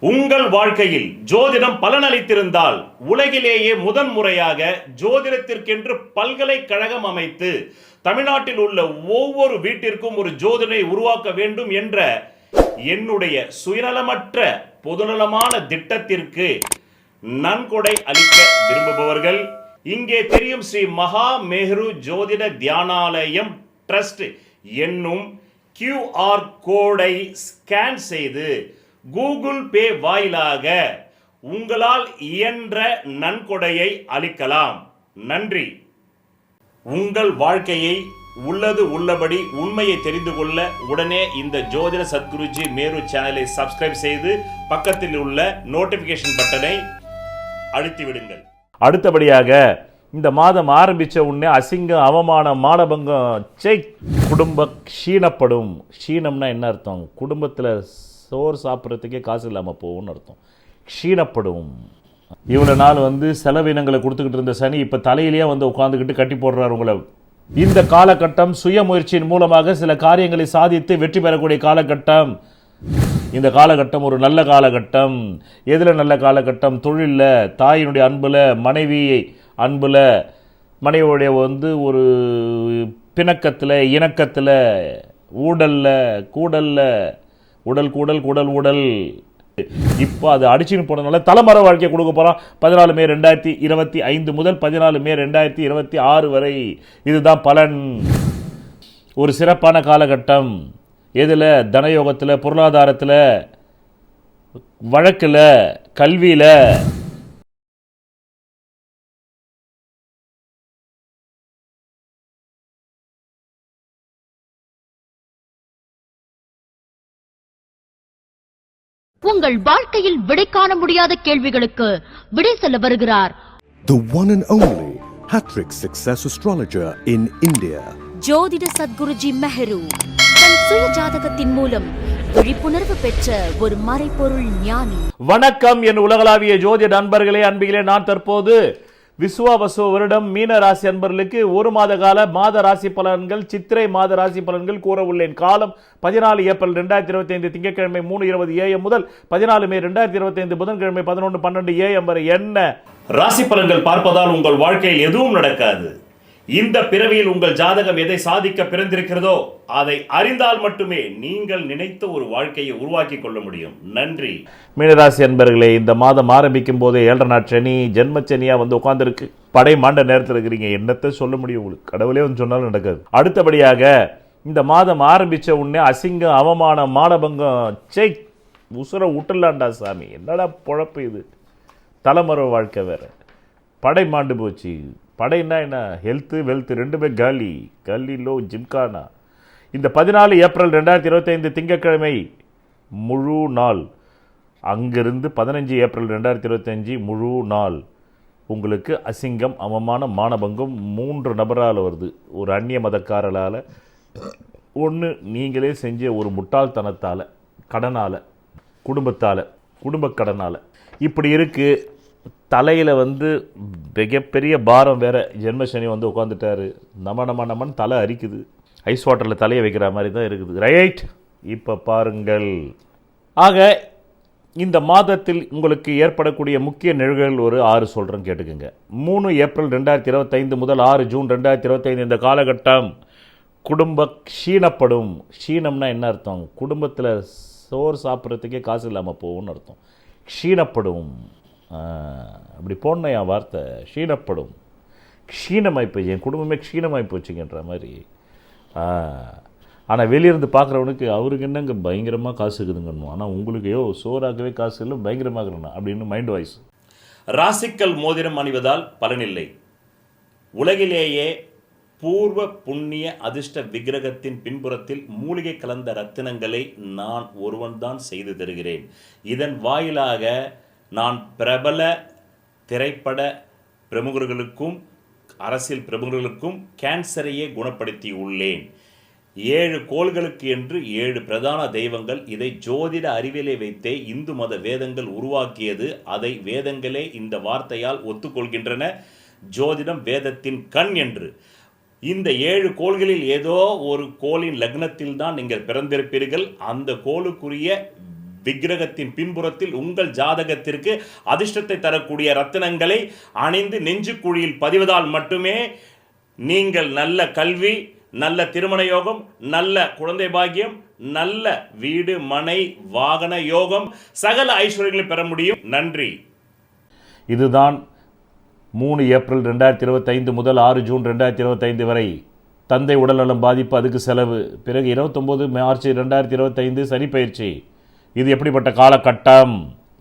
உங்கள் வாழ்க்கையில் ஜோதிடம் பலனளித்திருந்தால் உலகிலேயே முதன்முறையாக ஜோதிடத்திற்கென்று பல்கலைக்கழகம் அமைத்து தமிழ்நாட்டில் உள்ள ஒவ்வொரு வீட்டிற்கும் ஒரு ஜோதிடரை உருவாக்க வேண்டும் என்ற என்னுடைய சுயநலமற்ற பொதுநலமான திட்டத்திற்கு நன்கொடை அளிக்க விரும்புபவர்கள் இங்கே தெரியும் ஸ்ரீ மகா மேரு ஜோதிட தியானாலயம் ட்ரஸ்ட் என்னும் QR கோடை ஸ்கேன் செய்து கூகுள் பே வாயிலாக உங்களால் இயன்ற நன்கொடையை அளிக்கலாம். நன்றி. உங்கள் வாழ்க்கையை உள்ளது உள்ளபடி உண்மையை தெரிந்து கொள்ள உடனே இந்த ஜோதிட சத்குருஜி மேரு சேனலை சப்ஸ்கிரைப் செய்து பக்கத்தில் உள்ள நோட்டிபிகேஷன் பட்டனை அழுத்தி விடுங்கள். அடுத்தபடியாக இந்த மாதம் ஆரம்பித்த உடனே அசிங்கம், அவமானம், மானபங்கம், குடும்ப க்ஷீணப்படும். க்ஷீணம்னா என்ன அர்த்தம்? குடும்பத்தில் சோறு சாப்பிட்றதுக்கே காசு இல்லாமல் போகும்னு அர்த்தம். க்ஷீணப்படும். இவ்வளோ நாள் செலவினங்களை கொடுத்துக்கிட்டு இருந்த சனி இப்போ தலையிலேயே உட்காந்துக்கிட்டு கட்டி போடுறார் உங்களை. இந்த காலகட்டம் சுய முயற்சியின் மூலமாக சில காரியங்களை சாதித்து வெற்றி பெறக்கூடிய காலகட்டம். இந்த காலகட்டம் ஒரு நல்ல காலகட்டம். எதில் நல்ல காலகட்டம்? தொழிலில், தாயினுடைய அன்பில், மனைவி அன்பில், மனைவியுடைய ஒரு பிணக்கத்தில், இணக்கத்தில், கூடலில், உடல் கூடல் கூடல் உடல். இப்போ அது அடிச்சுன்னு போனதுனால தலைமறை வாழ்க்கையை கொடுக்க போகிறோம். 14 மே 2025 முதல் 14 மே 2026 வரை இதுதான் பலன். ஒரு சிறப்பான காலகட்டம். எதில்? தனயோகத்தில், பொருளாதாரத்தில், வழக்கில், கல்வியில். உங்கள் வாழ்க்கையில் விடை காண முடியாத கேள்விகளுக்கு விடை சொல்ல வருகிறார் The one and only Hattrick Success Astrologer in India. ஜோதிட சத்குருஜி மெஹரு தன் சுய ஜாதகத்தின் மூலம் விழிப்புணர்வு பெற்ற ஒரு மறைபொருள் ஞானி. வணக்கம் என் உலகளாவிய ஜோதிட நண்பர்களே, அன்பிகளே. நான் தற்போது விசுவாவசு வருடம் மீன ராசி அன்பர்களுக்கு ஒரு மாத கால மாத ராசி பலன்கள், சித்திரை மாத ராசி பலன்கள் கூற உள்ளேன். காலம் 14 ஏப்ரல் 2025 திங்கட்கிழமை 3:20 AM முதல் 14 மே 2025 புதன்கிழமை 11:12 AM வரை. என்ன ராசி பலன்கள் பார்ப்பதால் உங்கள் வாழ்க்கையில் எதுவும் நடக்காது. இந்த பிறவியில் உங்கள் ஜாதகம் எதை சாதிக்க பிறந்திருக்கிறதோ அதை அறிந்தால் மட்டுமே நீங்கள் நினைத்த ஒரு வாழ்க்கையை உருவாக்கி கொள்ள முடியும். நன்றி. மீனராசி அன்பர்களே, இந்த மாதம் ஆரம்பிக்கும் போதே 7 நாட் சனி, ஜென்மச்சனியா உட்கார்ந்துருக்கு. படை மாண்ட நேரத்தில் இருக்கிறீங்க. என்னத்தை சொல்ல முடியும் உங்களுக்கு? கடவுளே சொன்னாலும் நடக்காது. அடுத்தபடியாக இந்த மாதம் ஆரம்பித்த உடனே அசிங்கம், அவமானம், மானபங்கம். உசுர விட்டுலாண்டா சாமி, என்னடா பொழப்பு இது? தலைமறை வாழ்க்கை வேற. படை மாண்டு போச்சு. படைன்னா என்ன? ஹெல்த்து வெல்த்து ரெண்டுமே காலி. லோ ஜிம்கானா. இந்த 14 ஏப்ரல் 2025 திங்கட்கிழமை முழு நாள், அங்கிருந்து 15 ஏப்ரல் 2025 முழு நாள் உங்களுக்கு அசிங்கம், அவமானம், மானபங்கம் 3 நபரால் வருது. ஒரு அந்நிய மதக்காரலால், ஒன்று நீங்களே செஞ்ச ஒரு முட்டாள்தனத்தால், கடனால், குடும்பத்தால், குடும்ப கடனால். இப்படி இருக்குது. தலையில் மிகப்பெரிய பாரம் வேற. ஜென்மசனி உட்காந்துட்டாரு. நமன் தலை அரிக்குது. ஐஸ் வாட்டரில் தலையை வைக்கிற மாதிரி தான் இருக்குது. ரைட். இப்போ பாருங்கள். ஆக இந்த மாதத்தில் உங்களுக்கு ஏற்படக்கூடிய முக்கிய நிகழ்வுகள் ஒரு 6 சொல்கிறேன், கேட்டுக்குங்க. 3 ஏப்ரல் 2025 முதல் 6 ஜூன் 2025 இந்த காலகட்டம் குடும்ப க்ஷீணப்படும். க்ஷீணம்னா என்ன அர்த்தம்? குடும்பத்தில் சோறு சாப்பிட்றதுக்கே காசு இல்லாமல் போகும்னு அர்த்தம். க்ஷீணப்படும். அப்படி போன என் வார்த்தை. க்ஷீணப்படும். க்ஷீணமாகி போச்சு, என் குடும்பமே க்ஷீணமாகி போச்சுங்கன்ற மாதிரி. ஆனால் வெளியிருந்து பார்க்குறவனுக்கு அவருக்கு என்னங்க பயங்கரமாக காசு இருக்குதுங்கன்னு. ஆனால் உங்களுக்கு சோறாகவே காசு இல்லை, பயங்கரமாகணும் அப்படின்னு மைண்ட் வாய்ஸ். ராசிக்கல் மோதிரம் அணிவதால் பலனில்லை. உலகிலேயே பூர்வ புண்ணிய அதிர்ஷ்ட விக்கிரகத்தின் பின்புறத்தில் மூலிகை கலந்த ரத்தினங்களை நான் ஒருவன்தான் செய்து தருகிறேன். இதன் வாயிலாக நான் பிரபல திரைப்பட பிரமுகர்களுக்கும் அரசியல் பிரமுகர்களுக்கும் கேன்சரையே குணப்படுத்தி உள்ளேன். 7 கோள்களுக்கு என்று 7 பிரதான தெய்வங்கள். இதை ஜோதிட அறிவியலை வைத்தே இந்து மத வேதங்கள் உருவாக்கியது. அதை வேதங்களே இந்த வார்த்தையால் ஒத்துக்கொள்கின்றன. ஜோதிடம் வேதத்தின் கண் என்று. இந்த 7 கோள்களில் ஏதோ ஒரு கோளின் லக்னத்தில் தான் நீங்கள் பிறந்திருப்பீர்கள். அந்த கோளுக்குரிய விக்கிரகத்தின் பின்புறத்தில் உங்கள் ஜாதகத்திற்கு அதிர்ஷ்டத்தை தரக்கூடிய ரத்தினங்களை அணிந்து நெஞ்சுக்குழியில் பதிவதால் மட்டுமே நீங்கள் நல்ல கல்வி, நல்ல திருமண யோகம், நல்ல குழந்தை பாக்கியம், நல்ல வீடு மனை வாகன யோகம், சகல ஐஸ்வர்யங்களை பெற முடியும். நன்றி. இதுதான் 3 ஏப்ரல் 2025 முதல் 6 ஜூன் 2025 வரை தந்தை உடல்நலம் பாதிப்பு, அதுக்கு செலவு. பிறகு 29 மார்ச் 2025 சனி பயிற்சி. இது எப்படிப்பட்ட காலகட்டம்?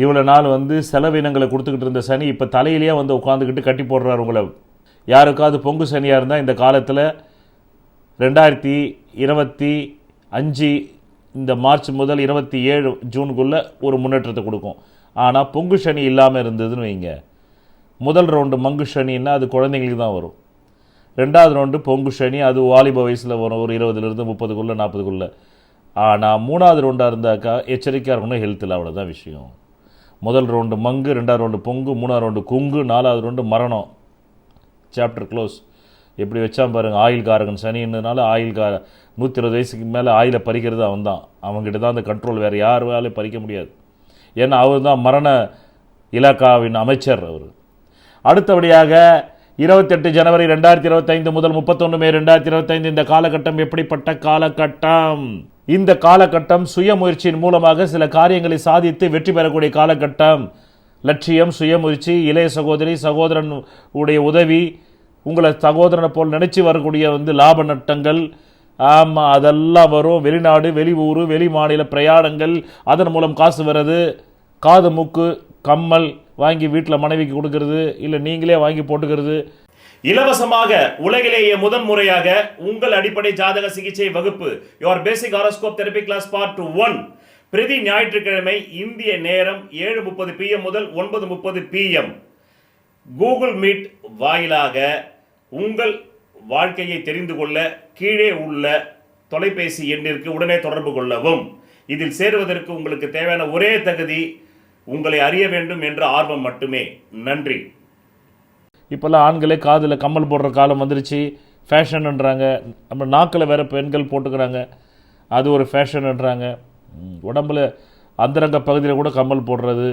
இவ்வளோ நாள் செலவினங்களை கொடுத்துக்கிட்டு இருந்த சனி இப்போ தலையிலேயே உட்காந்துக்கிட்டு கட்டி போடுறார் உங்களை. யாருக்காவது பொங்கு சனியாக இருந்தால் இந்த காலத்தில் 2025 இந்த மார்ச் முதல் 27 ஜூனுக்குள்ளே ஒரு முன்னேற்றத்தை கொடுக்கும். ஆனால் பொங்கு சனி இல்லாமல் இருந்ததுன்னு வைங்க, முதல் ரவுண்டு மங்கு சனின்னா அது குழந்தைங்களுக்கு தான் வரும். 2வது ரவுண்டு பொங்கு சனி, அது வாலிப வயசில் வரும், ஒரு 20லேருந்து 30க்குள்ளே 40க்குள்ளே. ஆனால் 3வது ரவுண்டாக இருந்தாக்கா எச்சரிக்கையாக இருக்கணும் ஹெல்த்தில், அவ்வளோதான் விஷயம். முதல் ரவுண்டு மங்கு, 2வது ரவுண்டு பொங்கு, 3வது ரவுண்டு குங்கு, 4வது ரவுண்டு மரணம். Chapter close. எப்படி வச்சா பாருங்கள், ஆயில் காரகன் சனின்றதுனால 120 வயசுக்கு மேலே ஆயிலை பறிக்கிறது அவன் தான். அவங்ககிட்ட தான் அந்த கண்ட்ரோல், வேறு யார் வேலையும் பறிக்க முடியாது. ஏன்னா அவர் தான் மரண இலாக்காவின் அமைச்சர் அவர். அடுத்தபடியாக 28 ஜனவரி 2025 முதல் 31 மே 2025 இந்த காலகட்டம் எப்படிப்பட்ட காலகட்டம்? இந்த காலகட்டம் சுயமுயற்சியின் மூலமாக சில காரியங்களை சாதித்து வெற்றி பெறக்கூடிய காலகட்டம். லட்சியம், சுயமுயற்சி, இளைய சகோதரி சகோதரன் உடைய உதவி, உங்களை சகோதரனை போல் நினைச்சு வரக்கூடிய லாப நட்டங்கள், ஆமாம் அதெல்லாம் வரும். வெளிநாடு, வெளி ஊர், வெளி மாநில பிரயாணங்கள், அதன் மூலம் காசு வர்றது. காது மூக்கு கம்மல் வாங்கி வீட்டில் மனைவிக்கு கொடுக்கறது, இல்லை நீங்களே வாங்கி போட்டுக்கிறது. இலவசமாக உலகிலேயே முதன் முறையாக உங்கள் அடிப்படை ஜாதக சிகிச்சை வகுப்பு your basic horoscope therapy class part 1 பிரதி ஞாயிற்றுக்கிழமை இந்திய நேரம் 7:30 PM முதல் 9:30 PM கூகுள் மீட் வாயிலாக உங்கள் வாழ்க்கையை தெரிந்து கொள்ள கீழே உள்ள தொலைபேசி எண்ணிற்கு உடனே தொடர்பு கொள்ளவும். இதில் சேருவதற்கு உங்களுக்கு தேவையான ஒரே தகுதி உங்களை அறிய வேண்டும் என்ற ஆர்வம் மட்டுமே. நன்றி. இப்போல்லாம் ஆண்களே காதில் கம்மல் போடுற காலம் வந்துருச்சு, ஃபேஷன்ன்றாங்க. நம்ம நாக்கில் வேறு பெண்கள் போட்டுக்கிறாங்க, அது ஒரு ஃபேஷன்ன்றாங்க. உடம்புல அந்தரங்க பகுதியில் கூட கம்மல் போடுறது,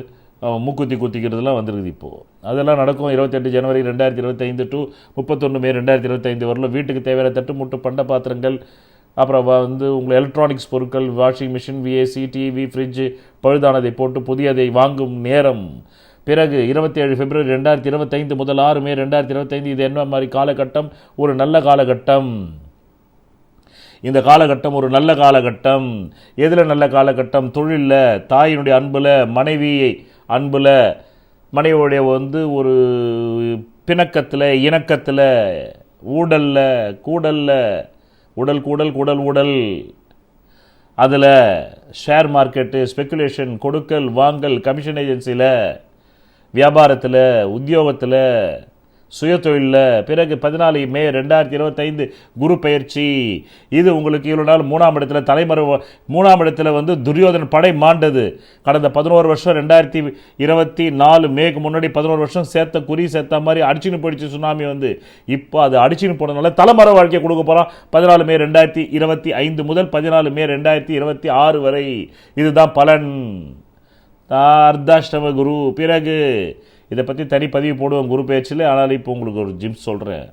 மூக்குத்தி குத்திக்கிறதுலாம் வந்துருக்குது இப்போது. அதெல்லாம் நடக்கும் 28 ஜனவரி 2025 டு 31 மே 2025 வரலும். வீட்டுக்கு தேவையான தட்டுமுட்டு பண்ட பாத்திரங்கள், அப்புறம் உங்கள் எலக்ட்ரானிக்ஸ் பொருட்கள், washing machine, VAC, TV, fridge பழுதானதை போட்டு புதியதை வாங்கும் நேரம். பிறகு 27 பிப்ரவரி 2025 முதல் 6 மே 2025 இது என்ன மாதிரி காலகட்டம்? ஒரு நல்ல காலகட்டம். இந்த காலகட்டம் ஒரு நல்ல காலகட்டம். எதில் நல்ல காலகட்டம்? தொழிலில், தாயினுடைய அன்பில், மனைவி அன்பில், மனைவியுடைய ஒரு பிணக்கத்தில், இணக்கத்தில், ஊடலில், கூடலில், உடல் கூடல் குடல் உடல், அதில் ஷேர் மார்க்கெட்டு, ஸ்பெக்குலேஷன், கொடுக்கல் வாங்கல், கமிஷன் ஏஜென்சியில், வியாபாரத்தில், உத்தியோகத்தில், சுயதொழிலில். பிறகு 14 மே 2025 குரு பயிற்சி. இது உங்களுக்கு இவ்வளோ நாள் 3ஆம் இடத்துல தலைமறைவு, 3ஆம் இடத்துல துரியோதன படை மாண்டது. கடந்த 11 வருஷம் 2024 மேக்கு முன்னாடி 11 வருஷம் சேர்த்த குறி சேர்த்த மாதிரி அடிச்சுன்னு போயிடுச்சு சுனாமி. இப்போ அது அடிச்சுன்னு போனதுனால தலைமறை வாழ்க்கையை கொடுக்க போகிறோம் 14 மே 2025 முதல் 14 மே 2026 வரை. இதுதான் பலன். அர்த்தாஷ்டம குரு. பிறகு இதை பற்றி தனி பதிவு போடுவோம் குரு பேச்சில். ஆனால் இப்போ உங்களுக்கு ஒரு ஜிம்ஸ் சொல்கிறேன்,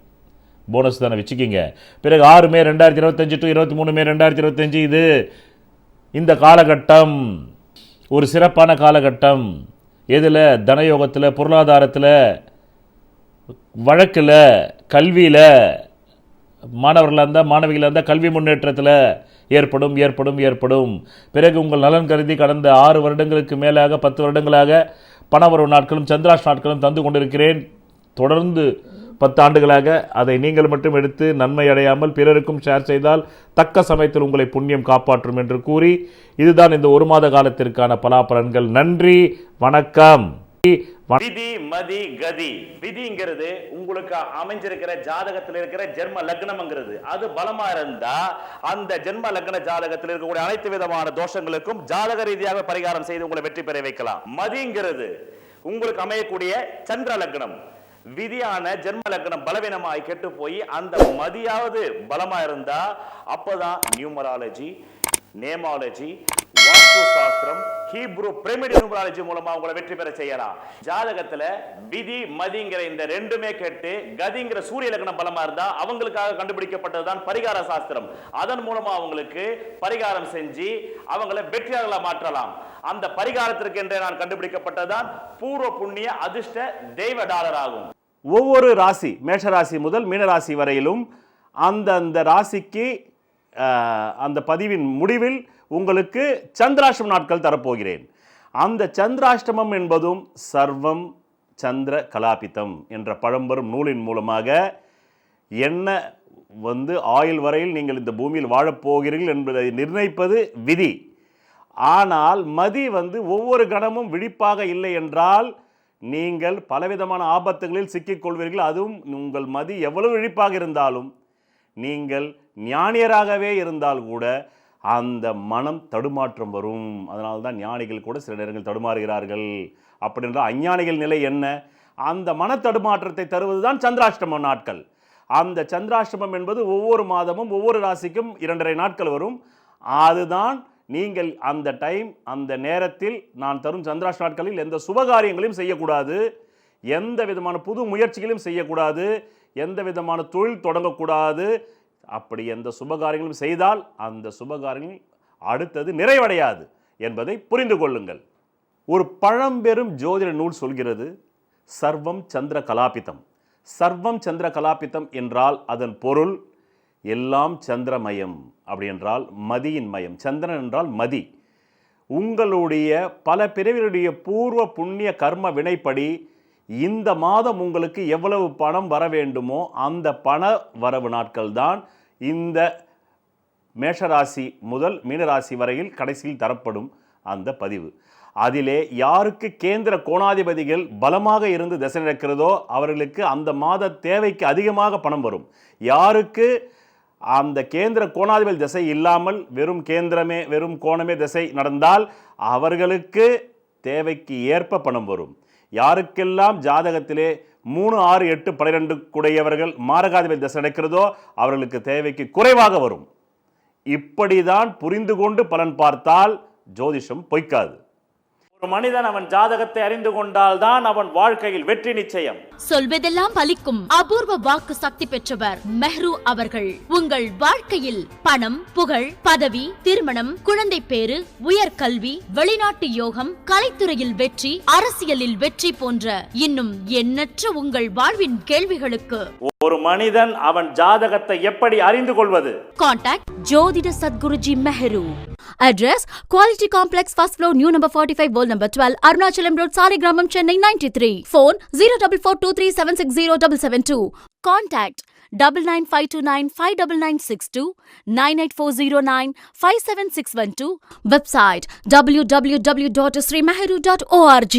போனஸ் தானே வச்சுக்கிங்க. பிறகு 6 மே 2025 டு 23 மே 2025 இது இந்த காலகட்டம் ஒரு சிறப்பான காலகட்டம். எதில்? தனயோகத்தில், பொருளாதாரத்தில், வழக்கில், கல்வியில், மாணவர்களாக இருந்தால் மாணவிகளாக இருந்தால் கல்வி முன்னேற்றத்தில் ஏற்படும் ஏற்படும் ஏற்படும். பிறகு உங்கள் நலன் கருதி கடந்த 6 வருடங்களுக்கு மேலாக 10 வருடங்களாக பணவரவு நாட்களும் சந்திராஷ் நாட்களும் தந்து கொண்டிருக்கிறேன். தொடர்ந்து 10 ஆண்டுகளாக அதை நீங்கள் மட்டும் எடுத்து நன்மை அடையாமல் பிறருக்கும் ஷேர் செய்தால் தக்க சமயத்தில் உங்களை புண்ணியம் காப்பாற்றும் என்று கூறி, இதுதான் இந்த 1 மாத காலத்திற்கான பலாபலன்கள். நன்றி, வணக்கம். விதி மதி கதி. விதிங்கிறது உங்களுக்கு அமைஞ்சிருக்கிற ஜாதகத்தில் இருக்கிற ஜென்ம லக்னம்ங்கிறது. அது பலமா இருந்தா அந்த ஜென்ம லக்ன ஜாதகத்தில் இருக்கக்கூடிய அனைத்து விதமான தோஷங்களுக்கும் ஜாதக ரீதியாக பரிகாரம் செய்து உங்களை வெற்றி பெற வைக்கலாம். மதிங்கிறது உங்களுக்கு அமையக்கூடிய சந்திர லக்னம். விதியான ஜென்ம லக்னம் பலவீனமாய் கெட்டு போய் அந்த மதியாவது பலமா இருந்தா அப்பதான் நியூமராலஜி, நேமாலஜி, வாஸ்து சாஸ்திரம், ஹீப்ரு பிரமிட் நியூமராலஜி மூலமா உங்களை வெற்றி பெற செய்யலாம். ஜாதகத்துல விதி மதிங்கிற இந்த ரெண்டுமே கேட்டு கதிங்கிற சூரிய லக்னம் பலமா இருந்தா அவங்களுக்காக கண்டுபிடிக்கப்பட்டதுதான் பரிகார சாஸ்திரம். அதன் மூலமா அவங்களுக்கு பரிகாரம் செஞ்சு அவங்களை வெற்றியாளர்களா மாற்றலாம். அந்த பரிகாரத்திற்கு என்றே நான் கண்டுபிடிக்கப்பட்டதுதான் பூர்வ புண்ணிய அதிர்ஷ்ட தெய்வ டாலர் ஆகும். ஒவ்வொரு ராசி, மேஷராசி முதல் மீனராசி வரையிலும் அந்த ராசிக்கு அந்த பதிவின் முடிவில் உங்களுக்கு சந்திராஷ்டம நாட்கள் தரப்போகிறேன். அந்த சந்திராஷ்டமம் என்பதும் சர்வம் சந்திர கலாபிதம் என்ற பழம்பெரும் நூலின் மூலமாக என்ன ஆயுள் வரையில் நீங்கள் இந்த பூமியில் வாழப்போகிறீர்கள் என்பதை நிர்ணயிப்பது விதி. ஆனால் மதி ஒவ்வொரு கணமும் விழிப்பாக இல்லை என்றால் நீங்கள் பலவிதமான ஆபத்துகளில் சிக்கிக்கொள்வீர்கள். அதுவும் உங்கள் மதி எவ்வளவு விழிப்பாக இருந்தாலும், நீங்கள் ஞானியராகவே இருந்தால் கூட அந்த மனம் தடுமாற்றம் வரும். அதனால தான் ஞானிகள் கூட சில நேரங்கள் தடுமாறுகிறார்கள். அப்படி என்றால் அஞ்ஞானிகள் நிலை என்ன? அந்த மன தடுமாற்றத்தை தருவது தான் சந்திராஷ்டம நாட்கள். அந்த சந்திராஷ்டமம் என்பது ஒவ்வொரு மாதமும் ஒவ்வொரு ராசிக்கும் 2.5 நாட்கள் வரும். அதுதான் நீங்கள் அந்த டைம், அந்த நேரத்தில் நான் தரும் சந்திராஷ்டம நாட்களில் எந்த சுபகாரியங்களையும் செய்யக்கூடாது, எந்த விதமான புது முயற்சிகளையும் செய்யக்கூடாது, எந்த விதமான தொழில் தொடங்கக்கூடாது. அப்படி எந்த சுபகாரியங்களும் செய்தால் அந்த சுபகாரியங்கள் அடுத்தது நிறைவடையாது என்பதை புரிந்து கொள்ளுங்கள். ஒரு பழம்பெரும் ஜோதிட நூல் சொல்கிறது, சர்வம் சந்திர கலாபிதம். சர்வம் சந்திர கலாபிதம் என்றால் அதன் பொருள் எல்லாம் சந்திரமயம். அப்படி என்றால் மதியின் மயம். சந்திரன் என்றால் மதி. உங்களுடைய பல பிறவிகளுடைய பூர்வ புண்ணிய கர்ம வினைப்படி இந்த மாதம் உங்களுக்கு எவ்வளவு பணம் வர வேண்டுமோ அந்த பண வரவு நாட்கள் தான் இந்த மேஷராசி முதல் மீனராசி வரையில் கடைசியில் தரப்படும் அந்த பதிவு. அதிலே யாருக்கு கேந்திர கோணாதிபதிகள் பலமாக இருந்து திசை நடக்கிறதோ அவர்களுக்கு அந்த மாத தேவைக்கு அதிகமாக பணம் வரும். யாருக்கு அந்த கேந்திர கோணாதிபதி திசை இல்லாமல் வெறும் கோணமே திசை நடந்தால் அவர்களுக்கு தேவைக்கு ஏற்ப பணம் வரும். யாருக்கெல்லாம் ஜாதகத்திலே 3, 6, 8, 12 கூடையவர்கள் மாரகாதிபதி திசை நடக்கிறதோ அவர்களுக்கு தேவைக்கு குறைவாக வரும். இப்படிதான் புரிந்து கொண்டு பலன் பார்த்தால் ஜோதிஷம் பொய்க்காது. ஒரு மனிதன் அவன் ஜாதகத்தை அறிந்து கொண்டால் தான் அவன் வாழ்க்கையில் வெற்றி நிச்சயம். சொல்வதெல்லாம் பலிக்கும் அபூர்வ வாக்கு சக்தி பெற்றவர் மெஹ்ரு அவர்கள். உங்கள் வாழ்க்கையில் பணம், புகழ், பதவி, திருமணம், குழந்தை பேறு, உயர்கல்வி, வெளிநாட்டு யோகம், கலைத்துறையில் வெற்றி, அரசியலில் வெற்றி போன்ற இன்னும் எண்ணற்ற உங்கள் வாழ்வின் கேள்விகளுக்கு ஒரு மனிதன் அவன் ஜாதகத்தை எப்படி அறிந்து கொள்வது? கான்டாக்ட் ஜோதிட Sadguruji Mehru. Address Quality Complex, first floor, new number 45, wall number 12, Arunachalam Road, Saligramam, Chennai 93. Phone 044237607772. Contact 9952959962, 98409 57612. Website www.srimehru.org.